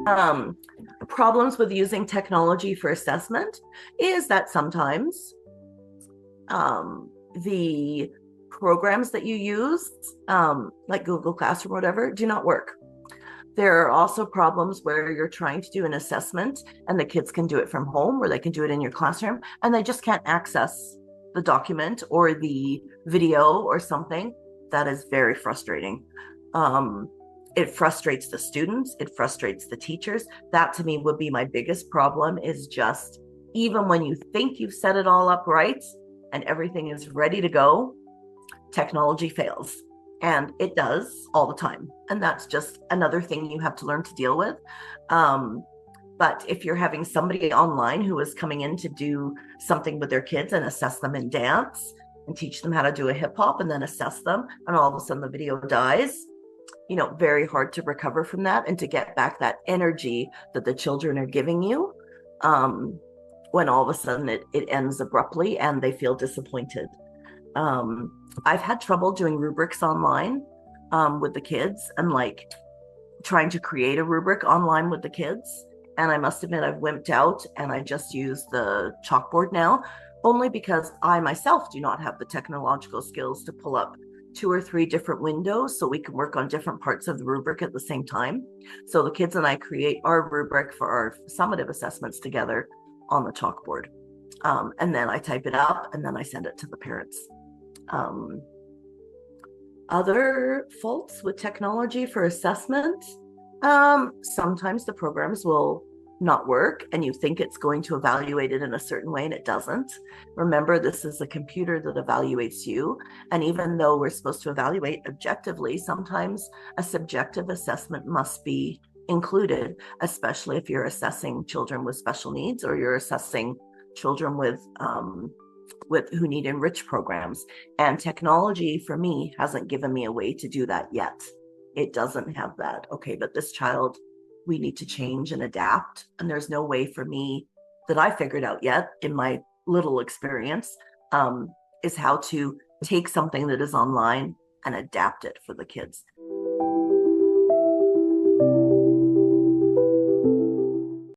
Um, Problems with using technology for assessment is that sometimes the programs that you use, like Google Classroom or whatever, do not work. There are also problems where you're trying to do an assessment and the kids can do it from home or they can do it in your classroom and they just can't access the document or the video or something. That is very frustrating. Um, it frustrates the students, it frustrates the teachers. That to me would be my biggest problem is just even when you think you've set it all up right and everything is ready to go, technology fails. And it does all the time. And that's just another thing you have to learn to deal with. Um, but if you're having somebody online who is coming in to do something with their kids and assess them in dance and teach them how to do a hip hop and then assess them, and all of a sudden the video dies, very hard to recover from that and to get back that energy that the children are giving you when all of a sudden it ends abruptly and they feel disappointed. I've had trouble doing rubrics online with the kids and like trying to create a rubric online with the kids. And I must admit, I've wimped out and I just use the chalkboard now, only because I myself do not have the technological skills to pull up two or three different windows so we can work on different parts of the rubric at the same time. So the kids and I create our rubric for our summative assessments together on the chalkboard. And then I type it up and then I send it to the parents. Um, Other faults with technology for assessment, sometimes the programs will not work and you think it's going to evaluate it in a certain way and it doesn't. Remember, this is a computer that evaluates you. And even though we're supposed to evaluate objectively, sometimes a subjective assessment must be included, especially if you're assessing children with special needs or you're assessing children with who need enriched programs. And technology for me hasn't given me a way to do that yet. It doesn't have that. Okay, but this child, we need to change and adapt. And there's no way for me that I figured out yet in my little experience is how to take something that is online and adapt it for the kids.